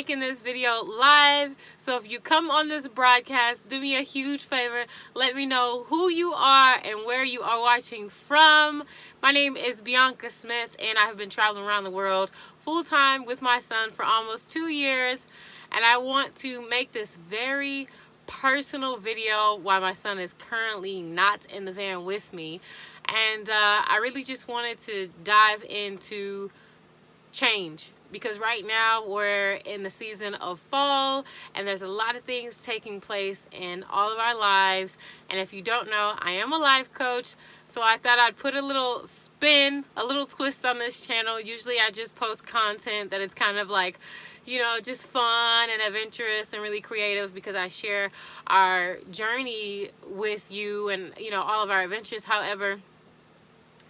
making this video live. So if you come on this broadcast, do me a huge favor. Let me know who you are and where you are watching from. My name is Bianca Smith, and I have been traveling around the world full-time with my son for almost 2 years. And I want to make this very personal video while my son is currently not in the van with me. And I really just wanted to dive into change, because right now we're in the season of fall and there's a lot of things taking place in all of our lives. And if you don't know, I am a life coach, so I thought I'd put a little spin, a little twist on this channel. Usually I just post content that it's kind of like, you know, just fun and adventurous and really creative, because I share our journey with you and, you know, all of our adventures. However,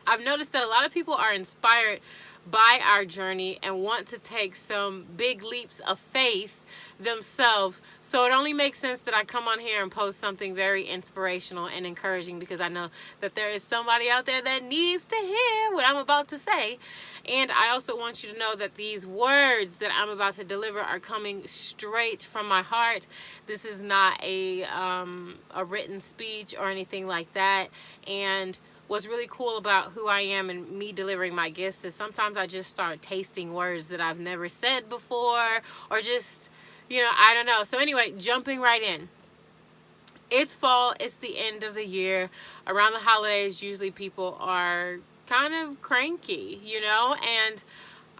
I've noticed that a lot of people are inspired by our journey and want to take some big leaps of faith themselves. So it only makes sense that I come on here and post something very inspirational and encouraging, because I know that there is somebody out there that needs to hear what I'm about to say. And I also want you to know that these words that I'm about to deliver are coming straight from my heart. This is not a written speech or anything like that. And what's really cool about who I am and me delivering my gifts is sometimes I just start tasting words that I've never said before, or just, you know, I don't know. So anyway, jumping right in. It's fall. It's the end of the year. Around the holidays, usually people are kind of cranky, you know, and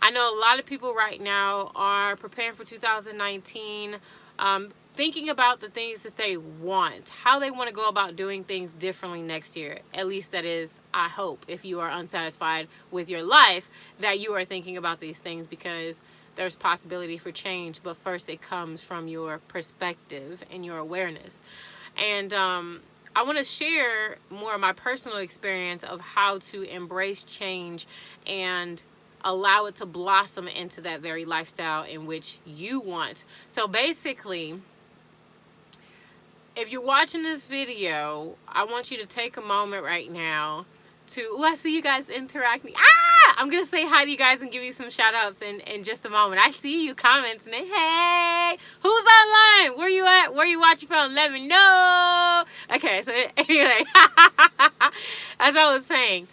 I know a lot of people right now are preparing for 2019, thinking about the things that they want, how they want to go about doing things differently next year. At least that is, I hope, if you are unsatisfied with your life, that you are thinking about these things, because there's possibility for change. But first, it comes from your perspective and your awareness. And I want to share more of my personal experience of how to embrace change and allow it to blossom into that very lifestyle in which you want. So basically, if you're watching this video, I want you to take a moment right now to, oh, I see you guys interacting. I'm going to say hi to you guys and give you some shout outs in just a moment. I see you commenting. Hey, who's online? Where you at? Where you watching from? Let me know. Okay, so anyway, as I was saying,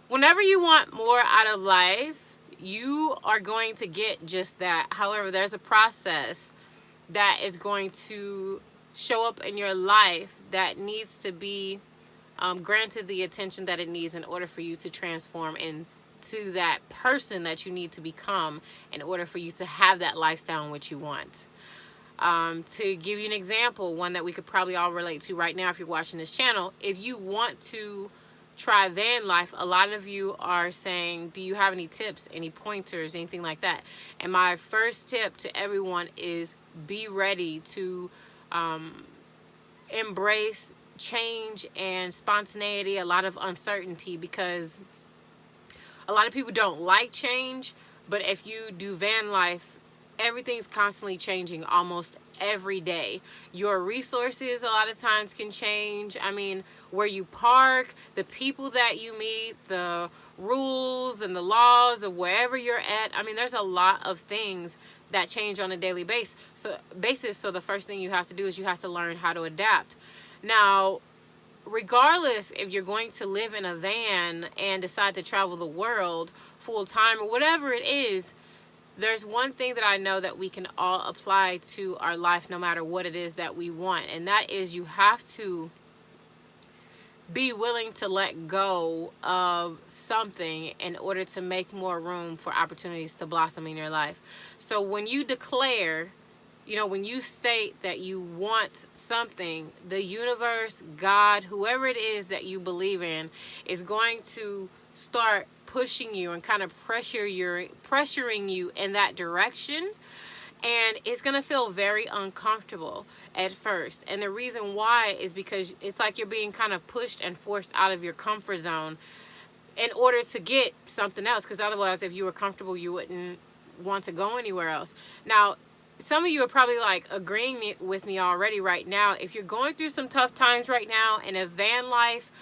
whenever you want more out of life, you are going to get just that. However, there's a process that is going to show up in your life that needs to be granted the attention that it needs in order for you to transform into that person that you need to become in order for you to have that lifestyle in which you want. To give you an example, one that we could probably all relate to right now if you're watching this channel, if you want to try van life, a lot of you are saying, do you have any tips, any pointers, anything like that? And my first tip to everyone is be ready to embrace change and spontaneity, a lot of uncertainty, because a lot of people don't like change. But if you do van life, everything's constantly changing almost every day. Your resources a lot of times can change. I mean, where you park, the people that you meet, the rules and the laws of wherever you're at. I mean, there's a lot of things that change on a daily basis. So the first thing you have to do is you have to learn how to adapt. Now, regardless if you're going to live in a van and decide to travel the world full time or whatever it is, there's one thing that I know that we can all apply to our life no matter what it is that we want. And that is, you have to be willing to let go of something in order to make more room for opportunities to blossom in your life. So when you declare, you know, when you state that you want something, the universe, God, whoever it is that you believe in, is going to start pushing you and kind of pressuring you in that direction. And it's going to feel very uncomfortable at first. And the reason why is because it's like you're being kind of pushed and forced out of your comfort zone in order to get something else. Because otherwise, if you were comfortable, you wouldn't want to go anywhere else. Now, some of you are probably like agreeing with me already right now. If you're going through some tough times right now, and if van life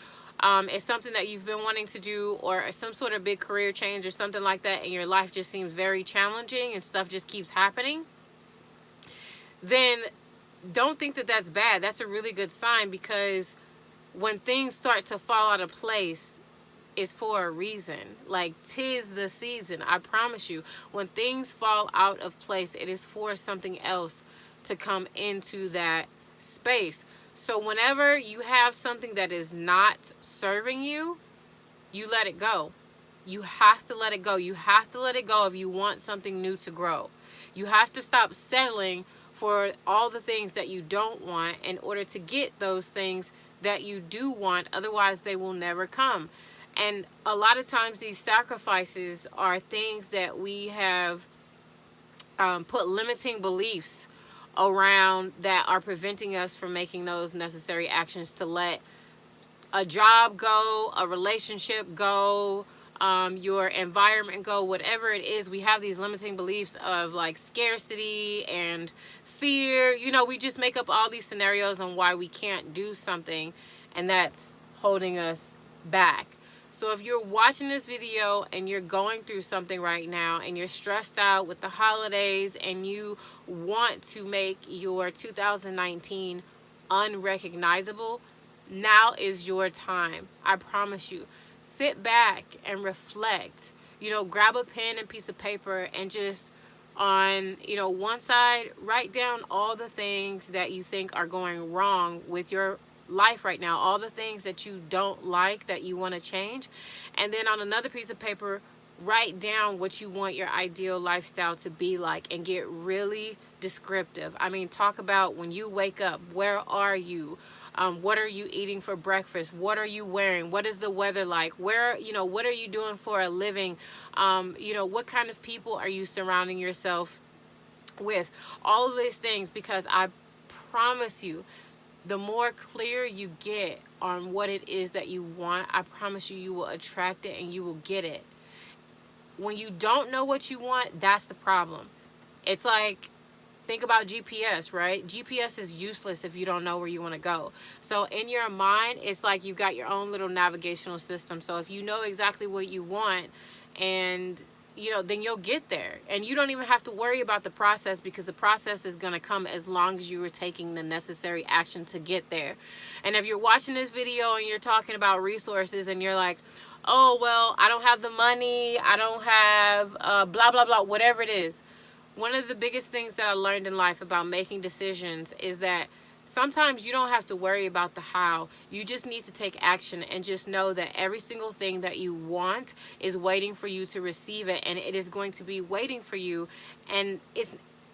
is something that you've been wanting to do, or some sort of big career change or something like that, and your life just seems very challenging and stuff just keeps happening, then don't think that that's bad. That's a really good sign, because when things start to fall out of place, it's for a reason. Like, 'tis the season. I promise you, when things fall out of place, it is for something else to come into that space. So whenever you have something that is not serving you, you let it go. You have to let it go. You have to let it go if you want something new to grow. You have to stop settling for all the things that you don't want in order to get those things that you do want. Otherwise, they will never come. And a lot of times these sacrifices are things that we have put limiting beliefs around that are preventing us from making those necessary actions to let a job go, a relationship go, your environment go, whatever it is. We have these limiting beliefs of like scarcity and fear. You know, we just make up all these scenarios on why we can't do something, and that's holding us back. So if you're watching this video and you're going through something right now and you're stressed out with the holidays and you want to make your 2019 unrecognizable, now is your time. I promise you. Sit back and reflect. You know, grab a pen and piece of paper and just on, you know, one side, write down all the things that you think are going wrong with your life right now, all the things that you don't like, that you want to change. And then on another piece of paper, write down what you want your ideal lifestyle to be like, and get really descriptive. I mean, talk about when you wake up, where are you? What are you eating for breakfast? What are you wearing? What is the weather like? Where, you know, what are you doing for a living? You know, what kind of people are you surrounding yourself with? All of these things, because I promise you, the more clear you get on what it is that you want, I promise you, you will attract it and you will get it. When you don't know what you want, that's the problem. It's like, think about GPS, right? GPS is useless if you don't know where you want to go. So in your mind, it's like you've got your own little navigational system. So if you know exactly what you want, and you know, then you'll get there. And you don't even have to worry about the process, because the process is going to come as long as you are taking the necessary action to get there. And if you're watching this video and you're talking about resources and you're like, oh, well, I don't have the money, I don't have blah, blah, blah, whatever it is. One of the biggest things that I learned in life about making decisions is that sometimes you don't have to worry about the how. You just need to take action and just know that every single thing that you want is waiting for you to receive it, and it is going to be waiting for you, and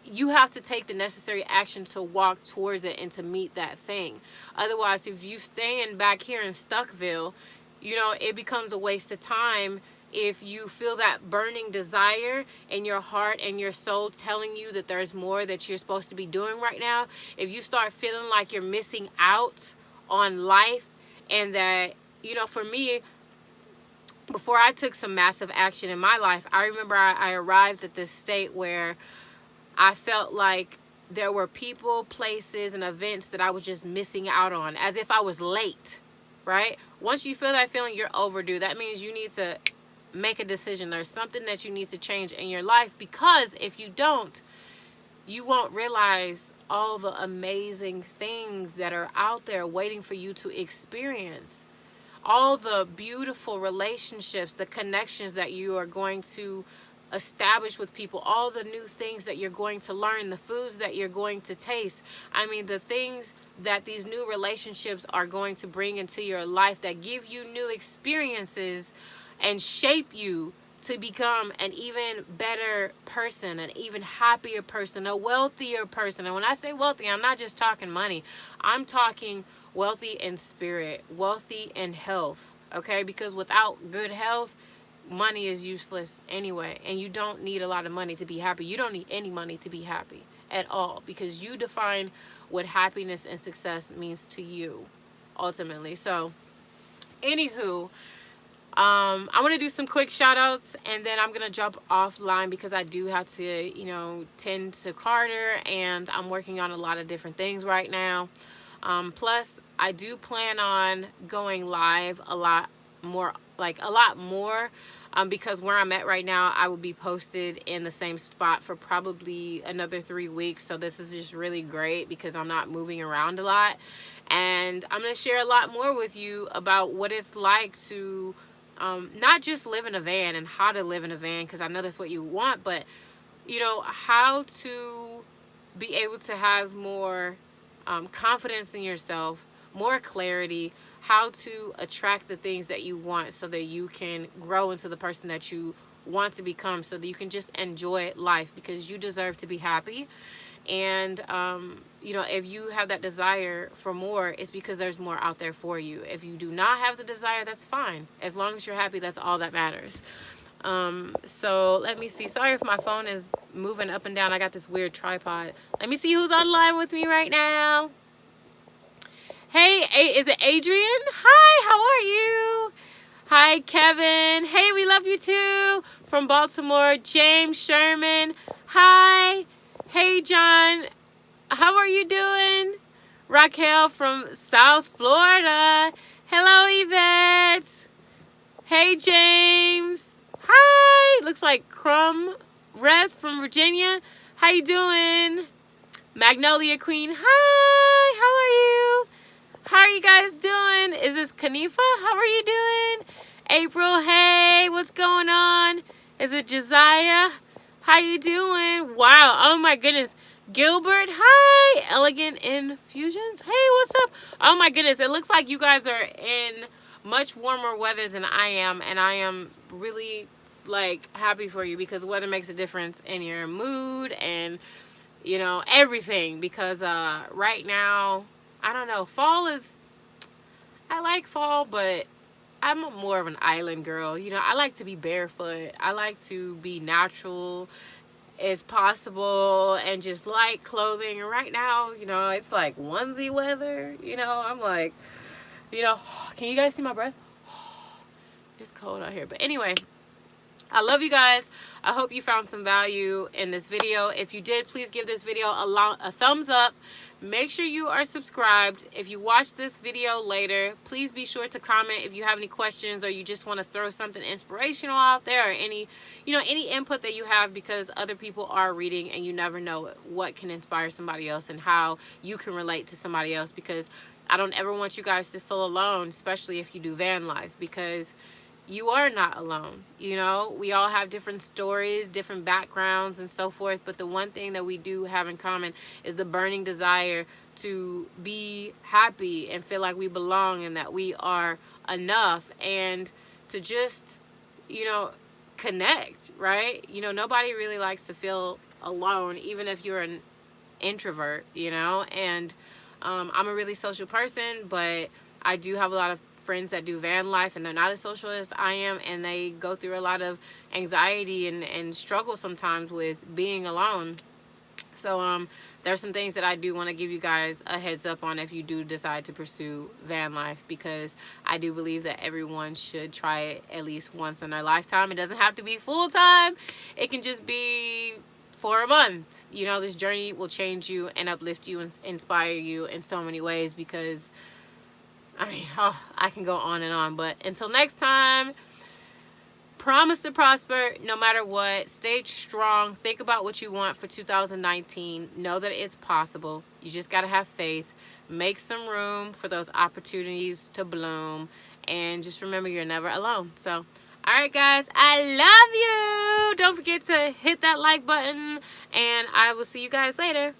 you have to take the necessary action to walk towards it and to meet that thing. Otherwise, if you stay back here in Stuckville, you know, it becomes a waste of time. If you feel that burning desire in your heart and your soul telling you that there's more that you're supposed to be doing right now, if you start feeling like you're missing out on life, and that, you know, for me, before I took some massive action in my life, I remember I arrived at this state where I felt like there were people, places, and events that I was just missing out on, as if I was late, right? Once you feel that feeling, you're overdue. That means you need to make a decision. There's something that you need to change in your life, because if you don't, you won't realize all the amazing things that are out there waiting for you to experience. All the beautiful relationships, the connections that you are going to establish with people, all the new things that you're going to learn, the foods that you're going to taste. I mean, the things that these new relationships are going to bring into your life that give you new experiences and shape you to become an even better person, an even happier person, a wealthier person. And when I say wealthy, I'm not just talking money. I'm talking wealthy in spirit, wealthy in health, okay? Because without good health, money is useless anyway. And you don't need a lot of money to be happy. You don't need any money to be happy at all, because you define what happiness and success means to you, ultimately. So, anywho, I want to do some quick shout outs, and then I'm going to jump offline because I do have to, you know, tend to Carter, and I'm working on a lot of different things right now. Plus, I do plan on going live a lot more because where I'm at right now, I will be posted in the same spot for probably another 3 weeks. So this is just really great because I'm not moving around a lot. And I'm going to share a lot more with you about what it's like to not just live in a van and how to live in a van, because I know that's what you want, but, you know, how to be able to have more confidence in yourself, more clarity, how to attract the things that you want so that you can grow into the person that you want to become, so that you can just enjoy life, because you deserve to be happy. And you know, if you have that desire for more, it's because there's more out there for you. If you do not have the desire, that's fine. As long as you're happy, that's all that matters. So let me see. Sorry if my phone is moving up and down. I got this weird tripod. Let me see who's online with me right now. Hey, is it Adrian? Hi, how are you? Hi, Kevin. Hey, we love you too. From Baltimore, James Sherman. Hi. Hey, John. How are you doing? Raquel from South Florida. Hello, Yvette. Hey, James. Hi. Looks like Crumb Reth from Virginia. How you doing? Magnolia Queen. Hi. How are you? How are you guys doing? Is this Kanifa? How are you doing? April, hey, what's going on? Is it Josiah? How you doing? Wow, oh my goodness. Gilbert, hi. Elegant Infusions, hey, what's up? Oh my goodness, it looks like you guys are in much warmer weather than I am, and I am really, like, happy for you, because weather makes a difference in your mood and, you know, everything, because right now, I don't know, fall is, I like fall, but I'm more of an island girl. You know, I like to be barefoot. I like to be natural as possible and just light clothing. And right now, you know, it's like onesie weather. You know, I'm like, you know, can you guys see my breath? It's cold out here. But anyway, I love you guys. I hope you found some value in this video. If you did, please give this video a thumbs up. Make sure you are subscribed. If you watch this video later, please be sure to comment if you have any questions, or you just want to throw something inspirational out there, or any, you know, any input that you have, because other people are reading and you never know what can inspire somebody else and how you can relate to somebody else, because I don't ever want you guys to feel alone, especially if you do van life, because you are not alone. You know, we all have different stories, different backgrounds and so forth, but the one thing that we do have in common is the burning desire to be happy and feel like we belong and that we are enough, and to just, you know, connect, right? You know, nobody really likes to feel alone, even if you're an introvert, you know. And I'm a really social person, but I do have a lot of friends that do van life, and they're not as social as I am, and they go through a lot of anxiety and struggle sometimes with being alone. So there's some things that I do want to give you guys a heads up on if you do decide to pursue van life, because I do believe that everyone should try it at least once in their lifetime. It doesn't have to be full time. It can just be for a month. You know, this journey will change you and uplift you and inspire you in so many ways, because I mean, oh, I can go on and on. But until next time, promise to prosper no matter what. Stay strong. Think about what you want for 2019. Know that it's possible. You just got to have faith. Make some room for those opportunities to bloom. And just remember, you're never alone. So, all right, guys, I love you. Don't forget to hit that like button. And I will see you guys later.